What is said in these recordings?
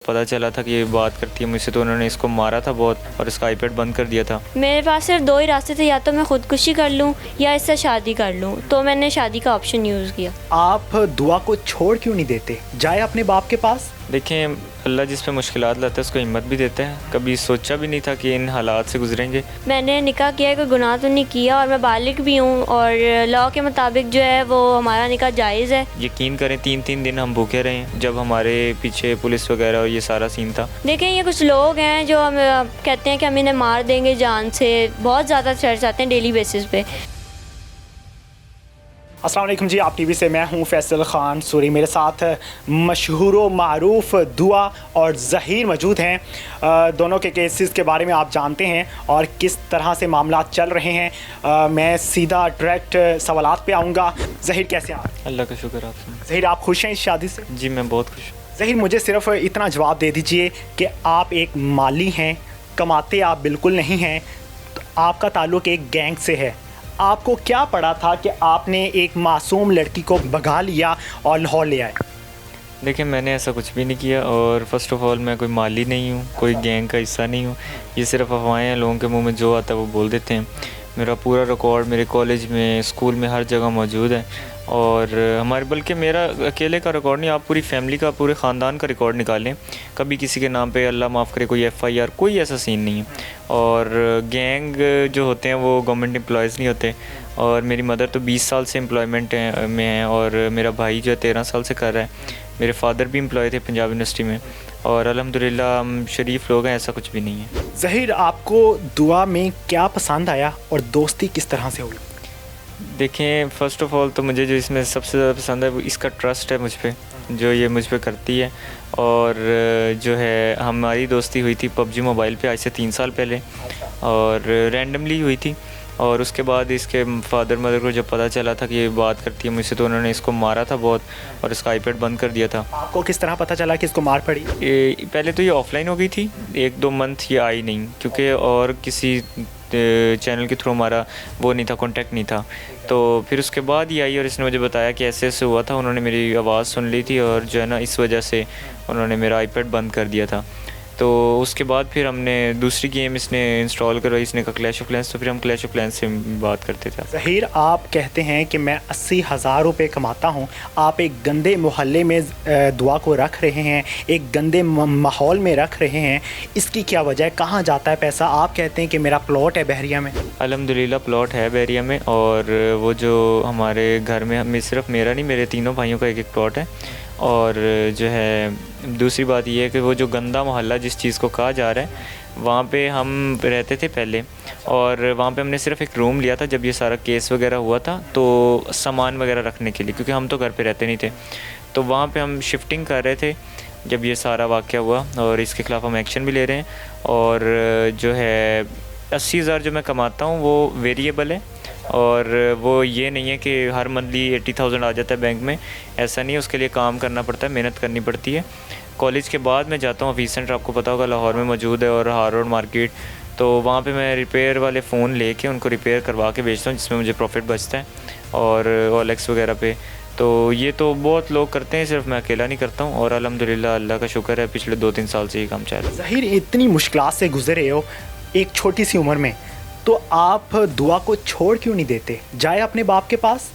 पता चला था कि ये बात करती है मुझसे, तो उन्होंने इसको मारा था बहुत और इसका आईपैड बंद कर दिया था। मेरे पास सिर्फ दो ही रास्ते थे, या तो मैं ख़ुदकुशी कर लूँ या इससे शादी कर लूँ, तो मैंने शादी का ऑप्शन यूज़ किया। आप दुआ को छोड़ क्यों नहीं देते, जाए अपने बाप के पास? देखें, अल्लाह जिस पे मुश्किलात लाता है उसको हिम्मत भी देते हैं। कभी सोचा भी नहीं था कि इन हालात से गुजरेंगे। मैंने निकाह किया है, कोई गुनाह तो नहीं किया, और मैं बालिग भी हूँ और लॉ के मुताबिक जो है वो हमारा निकाह जायज़ है। यकीन करें 3-3 दिन हम भूखे रहे जब हमारे पीछे पुलिस वगैरह और ये सारा सीन था। देखें, ये कुछ लोग हैं जो हमें कहते हैं कि हम इन्हें मार देंगे जान से, बहुत ज़्यादा चर्च आते हैं डेली बेसिस पे। अस्सलाम वालेकुम जी, आप टीवी से मैं हूं फैसल ख़ान सूरी। मेरे साथ मशहूर व मारूफ़ दुआ और ज़हीर मौजूद हैं। दोनों के केसेस के बारे में आप जानते हैं और किस तरह से मामला चल रहे हैं। मैं सीधा डायरेक्ट सवालात पे आऊँगा। ज़हीर, कैसे हैं आप? अल्लाह का शुक्र। आप ज़हीर, आप खुश हैं इस शादी से? जी मैं बहुत खुश हूँ। ज़हीर, मुझे सिर्फ इतना जवाब दे दीजिए कि आप एक माली हैं, कमाते आप बिल्कुल नहीं हैं, तो आपका ताल्लुक़ एक गैंग से है। आपको क्या पड़ा था कि आपने एक मासूम लड़की को भगा लिया और लाहौर ले आए? देखिए, मैंने ऐसा कुछ भी नहीं किया और फ़र्स्ट ऑफ़ ऑल मैं कोई माली नहीं हूँ, कोई गैंग का हिस्सा नहीं हूँ। ये सिर्फ अफवाहें हैं, लोगों के मुंह में जो आता है वो बोल देते हैं। मेरा पूरा रिकॉर्ड मेरे कॉलेज में, स्कूल में, हर जगह मौजूद है। और हमारे, बल्कि मेरा अकेले का रिकॉर्ड नहीं, आप पूरी फैमिली का, पूरे ख़ानदान का रिकॉर्ड निकालें, कभी किसी के नाम पे अल्लाह माफ़ करे कोई FIR, कोई ऐसा सीन नहीं है। और गैंग जो होते हैं वो गवर्नमेंट एम्प्लॉयज़ नहीं होते। और मेरी मदर तो 20 साल से एम्प्लॉयमेंट में है और मेरा भाई जो है 13 साल से कर रहा है। मेरे फादर भी एम्प्लॉय थे पंजाब यूनिवर्सिटी में और अल्हम्दुलिल्लाह हम शरीफ लोग हैं, ऐसा कुछ भी नहीं है। ज़हीर, आपको दुआ में क्या पसंद आया और दोस्ती किस तरह से हुई? देखें, फ़र्स्ट ऑफ़ ऑल तो मुझे जो इसमें सबसे ज़्यादा पसंद है वो इसका ट्रस्ट है मुझ पे, जो ये मुझ पे करती है। और जो है हमारी दोस्ती हुई थी PUBG मोबाइल पे आज से 3 साल पहले और रैंडमली हुई थी। और उसके बाद इसके फादर मदर को जब पता चला था कि ये बात करती है मुझसे, तो उन्होंने इसको मारा था बहुत और इसका आईपैड बंद कर दिया था। आपको किस तरह पता चला कि इसको मार पड़ी? पहले तो ये ऑफ़लाइन हो गई थी, 1-2 मंथ ये आई नहीं, क्योंकि और किसी चैनल के थ्रू हमारा वो नहीं था, कांटेक्ट नहीं था। तो फिर उसके बाद ये आई और इसने मुझे बताया कि ऐसे ऐसे हुआ था, उन्होंने मेरी आवाज़ सुन ली थी और जो है ना इस वजह से उन्होंने मेरा आईपैड बंद कर दिया था। तो उसके बाद फिर हमने दूसरी गेम इसने इंस्टॉल करवाई, इसने कहा क्लैश ऑफ क्लैंस, तो फिर हम क्लैश ऑफ क्लैंस से बात करते थे। ज़हीर, आप कहते हैं कि मैं 80,000 रुपये कमाता हूँ, आप एक गंदे मोहल्ले में दुआ को रख रहे हैं, एक गंदे माहौल में रख रहे हैं, इसकी क्या वजह है? कहाँ जाता है पैसा? आप कहते हैं कि मेरा प्लॉट है बहरिया में। अल्हम्दुलिल्लाह प्लॉट है बहरिया में और वो जो हमारे घर में सिर्फ मेरा नहीं, मेरे तीनों भाइयों का एक प्लॉट है। और जो है दूसरी बात ये है कि वो जो गंदा मोहल्ला जिस चीज़ को कहा जा रहा है, वहाँ पे हम रहते थे पहले और वहाँ पे हमने सिर्फ एक रूम लिया था जब ये सारा केस वगैरह हुआ था, तो सामान वगैरह रखने के लिए, क्योंकि हम तो घर पे रहते नहीं थे। तो वहाँ पे हम शिफ्टिंग कर रहे थे जब ये सारा वाक़या हुआ और इसके ख़िलाफ़ हम एक्शन भी ले रहे हैं। और जो है 80,000 जो मैं कमाता हूँ वो वेरिएबल है और वो ये नहीं है कि हर मंथली 80,000 आ जाता है बैंक में, ऐसा नहीं है। उसके लिए काम करना पड़ता है, मेहनत करनी पड़ती है। कॉलेज के बाद मैं जाता हूँ ऑफिस सेंटर, आपको पता होगा लाहौर में मौजूद है, और हार रोड मार्केट, तो वहाँ पे मैं रिपेयर वाले फ़ोन लेके उनको रिपेयर करवा के बेचता हूँ, जिसमें मुझे प्रॉफिट बचता है। और OLX वगैरह पे तो ये तो बहुत लोग करते हैं, सिर्फ मैं अकेला नहीं करता हूँ और अल्हम्दुलिल्लाह अल्लाह का शुक्र है पिछले 2-3 साल से ये काम चल रहा है। ज़हीर, इतनी मुश्किलात से गुजरे हो एक छोटी सी उम्र में, तो आप दुआ को छोड़ क्यों नहीं देते, जाए अपने बाप के पास?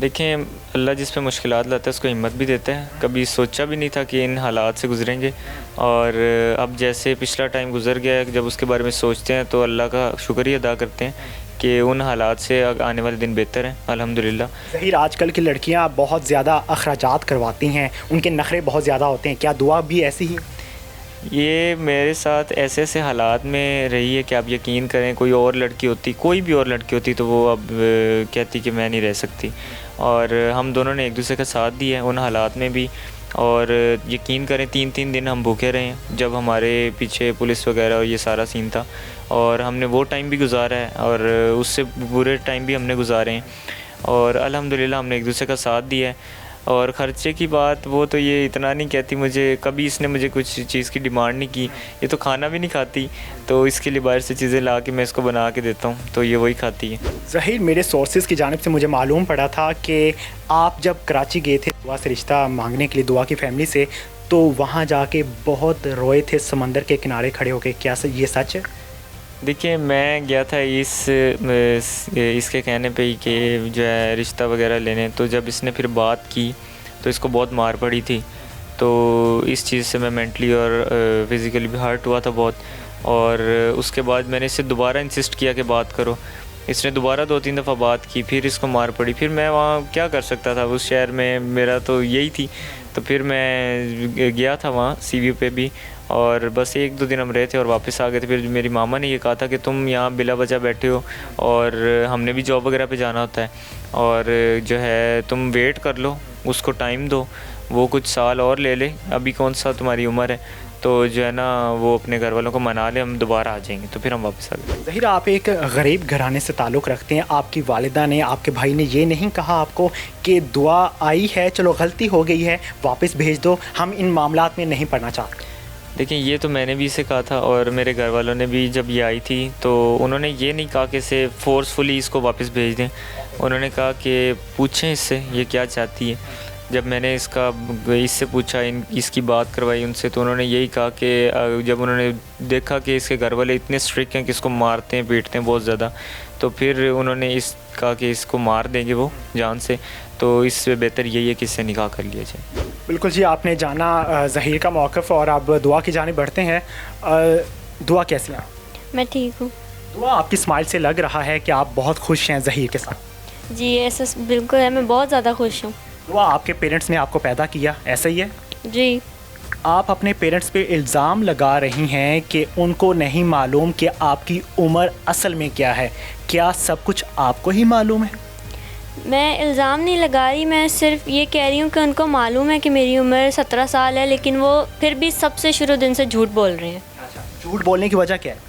देखें, अल्लाह जिस पे मुश्किलात लाता है उसको हिम्मत भी देता है। कभी सोचा भी नहीं था कि इन हालात से गुजरेंगे और अब जैसे पिछला टाइम गुजर गया है, जब उसके बारे में सोचते हैं तो अल्लाह का शुक्रिया अदा करते हैं कि उन हालात से आने वाले दिन बेहतर हैं अल्हम्दुलिल्लाह। ज़हीर, आजकल की लड़कियां बहुत ज़्यादा अखराजात करवाती हैं, उनके नखरे बहुत ज़्यादा होते हैं, क्या दुआ भी ऐसी ही? ये मेरे साथ ऐसे ऐसे हालात में रही है कि आप यकीन करें, कोई और लड़की होती, कोई भी और लड़की होती, तो वो अब कहती कि मैं नहीं रह सकती। और हम दोनों ने एक दूसरे का साथ दिया है उन हालात में भी। और यकीन करें 3-3 दिन हम भूखे रहे हैं जब हमारे पीछे पुलिस वगैरह और ये सारा सीन था, और हमने वो टाइम भी गुजारा है और उससे बुरे टाइम भी हमने गुजारे हैं और अल्हम्दुलिल्लाह हमने एक दूसरे का साथ दिया है। और ख़र्चे की बात, वो तो ये इतना नहीं कहती मुझे, कभी इसने मुझे कुछ चीज़ की डिमांड नहीं की। ये तो खाना भी नहीं खाती, तो इसके लिए बाहर से चीज़ें ला के मैं इसको बना के देता हूँ, तो ये वही खाती है। ज़हीर, मेरे सोर्सेज़ की जानिब से मुझे मालूम पड़ा था कि आप जब कराची गए थे दुआ से रिश्ता मांगने के लिए, दुआ की फैमिली से, तो वहाँ जाके बहुत रोए थे समंदर के किनारे खड़े होके, क्या ये सच है? देखिए, मैं गया था इसके कहने पे ही कि जो है रिश्ता वगैरह लेने, तो जब इसने फिर बात की तो इसको बहुत मार पड़ी थी। तो इस चीज़ से मैं मेंटली और फिज़िकली भी हर्ट हुआ था बहुत। और उसके बाद मैंने इससे दोबारा इंसिस्ट किया कि बात करो। इसने दोबारा 2-3 दफ़ा बात की, फिर इसको मार पड़ी। फिर मैं वहाँ क्या कर सकता था, उस शहर में मेरा तो यही थी। तो फिर मैं गया था वहाँ सीवी पे भी, और बस 1-2 दिन हम रहे थे और वापस आ गए थे। फिर मेरी मामा ने ये कहा था कि तुम यहाँ बिला वजह बैठे हो और हमने भी जॉब वगैरह पे जाना होता है, और जो है तुम वेट कर लो, उसको टाइम दो, वो कुछ साल और ले ले, अभी कौन सा तुम्हारी उम्र है, तो जो है ना वो अपने घर वालों को मना ले, हम दोबारा आ जाएंगे। तो फिर हम वापस आ गए। ज़हीर, आप एक गरीब घराने से ताल्लुक़ रखते हैं। आपकी वालिदा ने, आपके भाई ने ये नहीं कहा आपको कि दुआ आई है, चलो गलती हो गई है, वापस भेज दो, हम इन मामलात में नहीं पड़ना चाहते? देखिए, ये तो मैंने भी इसे कहा था, और मेरे घर वालों ने भी जब ये आई थी तो उन्होंने ये नहीं कहा कि इसे फ़ोर्सफुली इसको वापस भेज दें। उन्होंने कहा कि पूछें इससे ये क्या चाहती है। जब मैंने इससे पूछा, इसकी बात करवाई उनसे, तो उन्होंने यही कहा कि जब उन्होंने देखा कि इसके घर वाले इतने स्ट्रिक्ट हैं कि इसको मारते हैं, पीटते हैं बहुत ज़्यादा, तो फिर उन्होंने कहा कि इसको मार देंगे वो जान से। तो इससे बेहतर यही है कि इससे निकाह कर लिया जाए। बिल्कुल जी, आपने जाना ज़हीर का मौक़िफ़, और अब दुआ की जानिब बढ़ते हैं। दुआ कैसी हैं? मैं ठीक हूँ। दुआ, आपकी स्माइल से लग रहा है कि आप बहुत खुश हैं ज़हीर के साथ। जी ऐसा बिल्कुल है, मैं बहुत ज़्यादा खुश हूँ। दुआ, आपके पेरेंट्स ने आपको पैदा किया, ऐसा ही है? जी। आप अपने पेरेंट्स पे इल्ज़ाम लगा रही हैं कि उनको नहीं मालूम कि आपकी उम्र असल में क्या है। क्या सब कुछ आपको ही मालूम है? मैं इल्ज़ाम नहीं लगा रही, मैं सिर्फ ये कह रही हूँ कि उनको मालूम है कि मेरी उम्र 17 साल है, लेकिन वो फिर भी सबसे शुरू दिन से झूठ बोल रहे हैं। झूठ बोलने की वजह क्या है?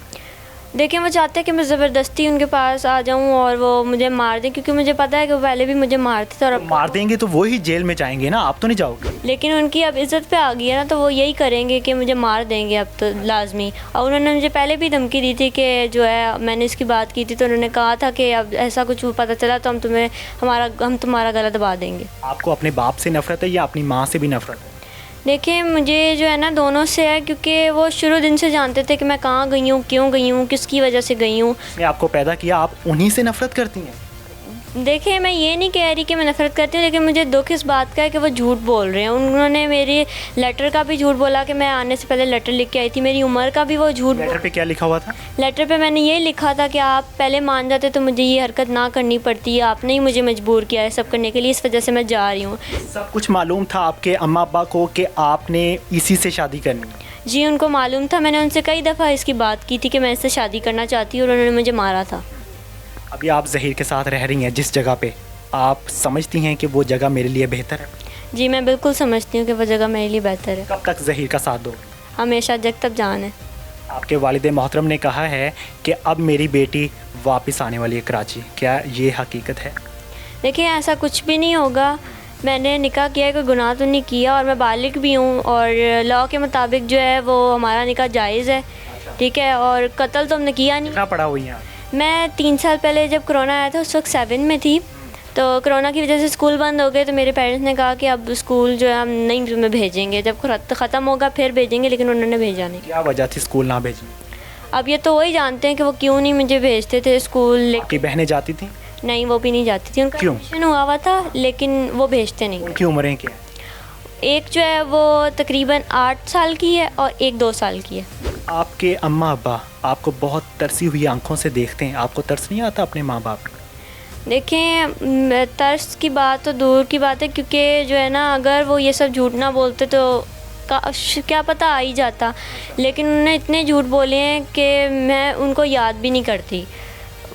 देखिए, वो चाहते हैं कि मैं ज़बरदस्ती उनके पास आ जाऊं और वो मुझे मार दें, क्योंकि मुझे पता है कि वो पहले भी मुझे मारते थे। और अब मार देंगे तो वो ही जेल में जाएंगे ना, आप तो नहीं जाओगे? लेकिन उनकी अब इज़्ज़त पे आ गई है ना, तो वो यही करेंगे कि मुझे मार देंगे अब तो लाजमी। और उन्होंने मुझे पहले भी धमकी दी थी कि जो है, मैंने इसकी बात की थी तो उन्होंने कहा था कि अब ऐसा कुछ पता चला तो हम तुम्हारा गला दबा देंगे। आपको अपने बाप से नफ़रत है या अपनी माँ से भी नफ़रत है? देखिए, मुझे जो है ना दोनों से है, क्योंकि वो शुरू दिन से जानते थे कि मैं कहाँ गई हूँ, क्यों गई हूँ, किसकी वजह से गई हूँ। मैं आपको पैदा किया, आप उन्हीं से नफ़रत करती हैं? देखिए, मैं ये नहीं कह रही कि मैं नफ़रत करती हूँ, लेकिन मुझे दुख इस बात का है कि वो झूठ बोल रहे हैं। उन्होंने मेरे लेटर का भी झूठ बोला कि मैं आने से पहले लेटर लिख के आई थी, मेरी उम्र का भी वो झूठ। लेटर पे क्या लिखा हुआ था? लेटर पे मैंने ये लिखा था कि आप पहले मान जाते तो मुझे ये हरकत ना करनी पड़ती, आपने ही मुझे मजबूर किया है सब करने के लिए, इस वजह से मैं जा रही हूँ। सब कुछ मालूम था आपके अम्मा अब्बा को कि आपने इसी से शादी करनी है? जी, उनको मालूम था। मैंने उनसे कई दफ़ा इसकी बात की थी कि मैं इससे शादी करना चाहती हूँ, और उन्होंने मुझे मारा था। अभी आप ज़हीर के साथ रह रही हैं जिस जगह पे, आप समझती हैं कि वो जगह मेरे लिए बेहतर है? जी, मैं बिल्कुल समझती हूँ कि वो जगह मेरे लिए बेहतर है। कब तक ज़हीर का साथ दो? हमेशा, जब तक जान है। आपके वालिद मोहतरम ने कहा है कि अब मेरी बेटी वापस आने वाली है कराची, क्या ये हकीकत है? देखिए, ऐसा कुछ भी नहीं होगा। मैंने निकाह किया है, कोई गुनाह तो नहीं किया, और मैं बालिग भी हूँ, और लॉ के मुताबिक जो है वो हमारा निकाह जायज़ है, ठीक है। और कत्ल तो हमने किया नहीं। कितना पढ़ा हुई हैं? मैं 3 साल पहले जब कोरोना आया था उस वक्त 7 में थी, तो कोरोना की वजह से स्कूल बंद हो गए, तो मेरे पेरेंट्स ने कहा कि अब स्कूल जो है हम नहीं तुम्हें भेजेंगे, जब ख़त्म होगा फिर भेजेंगे, लेकिन उन्होंने भेजा नहीं। क्या वजह थी स्कूल ना भेजने? अब ये तो वही जानते हैं कि वो क्यों नहीं मुझे भेजते थे स्कूल। आपकी बहनें जाती थी? नहीं, वो भी नहीं जाती थी, उनका एडमिशन हुआ था, लेकिन वो भेजते नहीं। उनकी उम्रें क्या है? एक जो है वो तकरीबन 8 साल की है और एक 2 साल की है। आपके अम्मा अब्बा आपको बहुत तरसी हुई आंखों से देखते हैं, आपको तरस नहीं आता अपने माँ बाप? देखें, तरस की बात तो दूर की बात है, क्योंकि जो है ना, अगर वो ये सब झूठ ना बोलते तो क्या पता आ ही जाता, लेकिन उन्होंने इतने झूठ बोले हैं कि मैं उनको याद भी नहीं करती।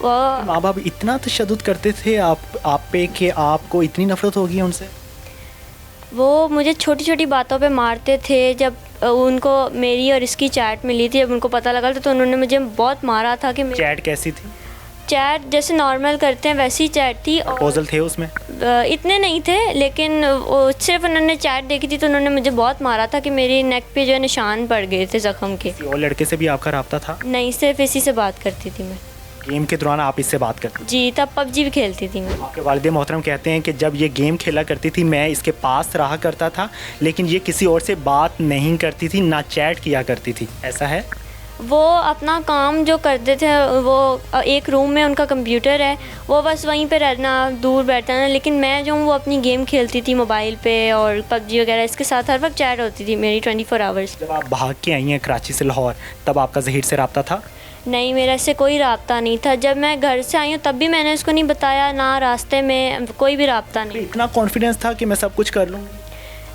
माँ बाप इतना तशद्दुद करते थे आप पे कि आपको इतनी नफ़रत हो गई है उनसे? वो मुझे छोटी छोटी बातों पे मारते थे। जब उनको मेरी और इसकी चैट मिली थी, जब उनको पता लगा था, तो उन्होंने मुझे बहुत मारा था। कि चैट कैसी थी? चैट जैसे नॉर्मल करते हैं वैसी चैट थी। प्रपोजल थे उसमें? इतने नहीं थे, लेकिन सिर्फ उन्होंने चैट देखी थी तो उन्होंने मुझे बहुत मारा था कि मेरी नेक पे जो है निशान पड़ गए थे ज़ख्म के। और लड़के से भी आपका रब्ता था? नहीं, सिर्फ इसी से बात करती थी मैं। गेम के दौरान आप इससे बात करते जी, तब पबजी भी खेलती थी मैं। आपके वालिद मोहतरम कहते हैं कि जब ये गेम खेला करती थी मैं इसके पास रहा करता था, लेकिन ये किसी और से बात नहीं करती थी, ना चैट किया करती थी, ऐसा है? वो अपना काम जो करते थे, वो एक रूम में उनका कंप्यूटर है, वो बस वहीं पे रहना, दूर बैठना, लेकिन मैं जो हूँ वो अपनी गेम खेलती थी मोबाइल पे और पबजी वगैरह, इसके साथ हर वक्त चैट होती थी मेरी 24 आवर्स। जब आप भाग के आई हैं कराची से लाहौर, तब आपका ज़हीर से रब्ता था? नहीं, मेरा इससे कोई राब्ता नहीं था। जब मैं घर से आई हूँ तब भी मैंने इसको नहीं बताया, ना रास्ते में कोई भी राब्ता नहीं। इतना कॉन्फिडेंस था कि मैं सब कुछ कर लूँगी?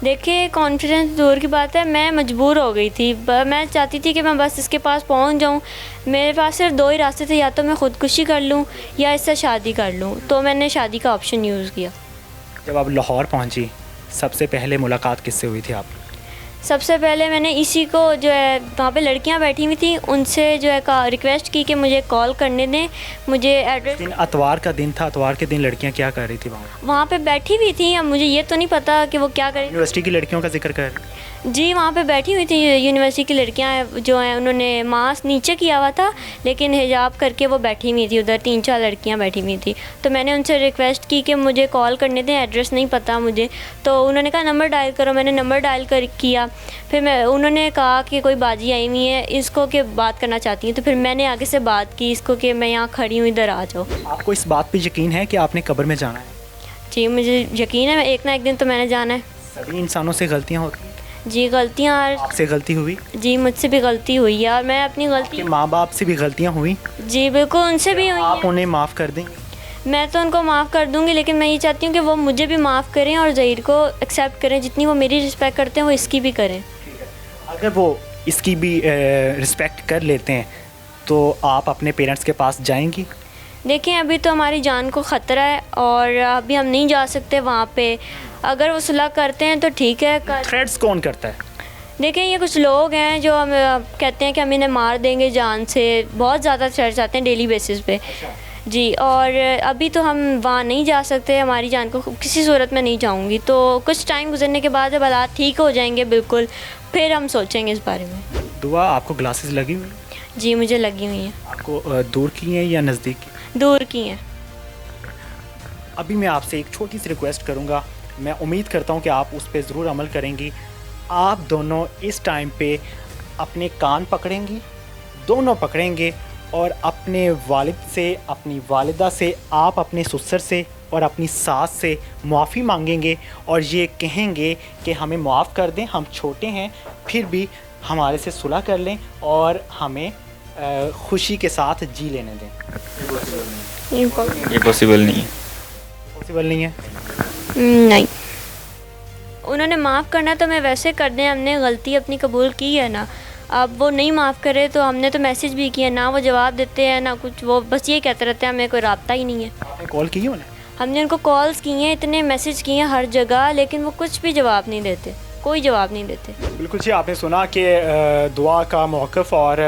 देखिए, कॉन्फिडेंस दूर की बात है, मैं मजबूर हो गई थी। मैं चाहती थी कि मैं बस इसके पास पहुंच जाऊं। मेरे पास सिर्फ 2 ही रास्ते थे, या तो मैं ख़ुदकुशी कर लूं या इससे शादी कर लूं। तो मैंने शादी का ऑप्शन यूज़ किया। जब आप लाहौर पहुंची, सबसे पहले मुलाकात किससे हुई थी आप? सबसे पहले मैंने इसी को जो है, वहाँ पे लड़कियाँ बैठी हुई थी, उनसे जो है रिक्वेस्ट की कि मुझे कॉल करने दें, मुझे एड्रेस। दिन इतवार का दिन था, इतवार के दिन लड़कियां क्या कर रही थी वहाँ पे बैठी हुई थी, अब मुझे ये तो नहीं पता कि वो क्या कर रही। यूनिवर्सिटी की लड़कियों का जिक्र कर? जी, वहाँ पे बैठी हुई थी यूनिवर्सिटी की लड़कियाँ जो हैं, उन्होंने मास्क नीचे किया हुआ था लेकिन हिजाब करके वो बैठी हुई थी। उधर 3-4 लड़कियाँ बैठी हुई थी, तो मैंने उनसे रिक्वेस्ट की कि मुझे कॉल करने दें, एड्रेस नहीं पता मुझे। तो उन्होंने कहा नंबर डायल करो, मैंने नंबर डायल किया। फिर उन्होंने कहा कि कोई बाजी आई हुई है इसको कि बात करना चाहती हैं, तो फिर मैंने आगे से बात की इसको कि मैं यहाँ खड़ी हूँ, इधर आ जाओ। आपको इस बात पर यकीन है कि आपने कब्र में जाना है? जी, मुझे यकीन है, एक ना एक दिन तो मैंने जाना है। सभी इंसानों से गलतियाँ होती हैं? जी, गलतियाँ। आपसे गलती हुई? जी, मुझसे भी गलती हुई है और मैं अपनी गलती। माँ बाप से भी गलतियाँ हुई? जी बिल्कुल, उनसे भी हुई। आप उन्हें माफ़ कर दें? मैं तो उनको माफ़ कर दूंगी, लेकिन मैं ये चाहती हूँ कि वो मुझे भी माफ़ करें और ज़हीर को एक्सेप्ट करें। जितनी वो मेरी रिस्पेक्ट करते हैं वो इसकी भी करें। अगर वो इसकी भी रिस्पेक्ट कर लेते हैं तो आप अपने पेरेंट्स के पास जाएंगी? देखिए, अभी तो हमारी जान को ख़तरा है और अभी हम नहीं जा सकते वहाँ पे। अगर वो सुलह करते हैं तो ठीक है। थ्रेट्स कौन करता है? देखिए, ये कुछ लोग हैं जो हम कहते हैं कि हम इन्हें मार देंगे जान से। बहुत ज़्यादा थ्रेट्स आते हैं डेली बेसिस पे। जी, और अभी तो हम वहाँ नहीं जा सकते, हमारी जान को किसी सूरत में नहीं जाऊँगी। तो कुछ टाइम गुजरने के बाद जब हालात ठीक हो जाएंगे बिल्कुल, फिर हम सोचेंगे इस बारे में। दुआ, आपको ग्लासेस लगी हुई? जी, मुझे लगी हुई हैं। आपको दूर की हैं या नज़दीक की? दूर की हैं। अभी मैं आपसे एक छोटी सी रिक्वेस्ट करूँगा, मैं उम्मीद करता हूँ कि आप उस पर ज़रूर अमल करेंगी। आप दोनों इस टाइम पे अपने कान पकड़ेंगी, दोनों पकड़ेंगे और अपने वालिद से, अपनी वालिदा से, आप अपने ससुर से और अपनी सास से माफ़ी मांगेंगे और ये कहेंगे कि हमें माफ़ कर दें, हम छोटे हैं, फिर भी हमारे से सुलह कर लें और हमें खुशी के साथ जी लेने दें। ये पॉसिबल नहीं है। पॉसिबल नहीं है? नहीं, उन्होंने माफ़ करना तो मैं वैसे कर दें, हमने गलती अपनी कबूल की है ना। अब वो नहीं माफ़ करे तो हमने तो मैसेज भी किया, ना वो जवाब देते हैं ना कुछ, वो बस ये कहते रहते हैं हमें कोई राब्ता ही नहीं है। आपने कॉल की उन्हें? हमने उनको कॉल्स की हैं, इतने मैसेज किए हैं हर जगह, लेकिन वो कुछ भी जवाब नहीं देते, कोई जवाब नहीं देते। बिल्कुल जी, आपने सुना कि दुआ का मौक़िफ़ और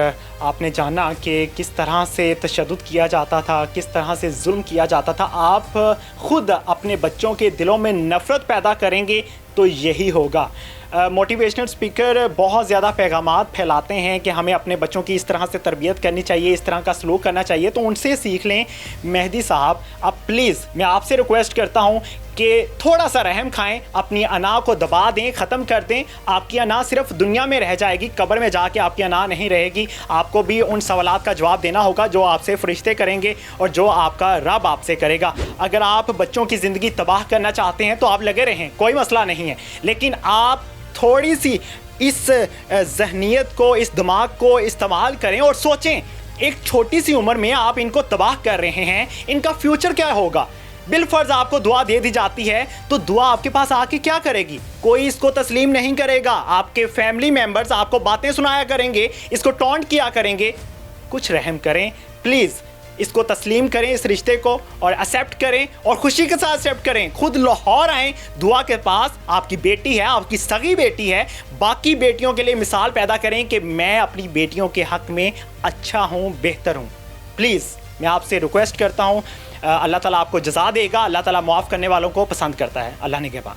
आपने जाना कि किस तरह से तशद्दुद किया जाता था, किस तरह से जुल्म किया जाता था। आप ख़ुद अपने बच्चों के दिलों में नफ़रत पैदा करेंगे तो यही होगा। मोटिवेशनल स्पीकर बहुत ज़्यादा पैगामात फैलाते हैं कि हमें अपने बच्चों की इस तरह से तरबियत करनी चाहिए, इस तरह का सलूक करना चाहिए, तो उनसे सीख लें। मेहदी साहब, आप प्लीज़, मैं आपसे रिक्वेस्ट करता हूं कि थोड़ा सा रहम खाएं, अपनी अना को दबा दें, ख़त्म कर दें। आपकी अना सिर्फ दुनिया में रह जाएगी, कब्र में जाके आपकी अना नहीं रहेगी। आपको भी उन सवालात का जवाब देना होगा जो आपसे फरिश्ते करेंगे और जो आपका रब आपसे करेगा। अगर आप बच्चों की ज़िंदगी तबाह करना चाहते हैं तो आप लगे रहें, कोई मसला नहीं है, लेकिन आप थोड़ी सी इस ज़हनियत को, इस दिमाग को इस्तेमाल करें और सोचें, एक छोटी सी उम्र में आप इनको तबाह कर रहे हैं, इनका फ्यूचर क्या होगा। बिलफर्ज आपको दुआ दे दी जाती है तो दुआ आपके पास आके क्या करेगी? कोई इसको तस्लीम नहीं करेगा। आपके फैमिली मेंबर्स आपको बातें सुनाया करेंगे, इसको टॉन्ट किया करेंगे। कुछ रहम करें प्लीज़, इसको तस्लीम करें, इस रिश्ते को, और एक्सेप्ट करें और खुशी के साथ एक्सेप्ट करें। खुद लाहौर आएँ दुआ के पास, आपकी बेटी है, आपकी सगी बेटी है, बाकी बेटियों के लिए मिसाल पैदा करें कि मैं अपनी बेटियों के हक़ में अच्छा हूँ, बेहतर हूँ। प्लीज़ मैं आपसे रिक्वेस्ट करता हूँ, अल्लाह ताला आपको जज़ा देगा, अल्लाह ताला माफ़ करने वालों को पसंद करता है। अल्लाह ने के बाद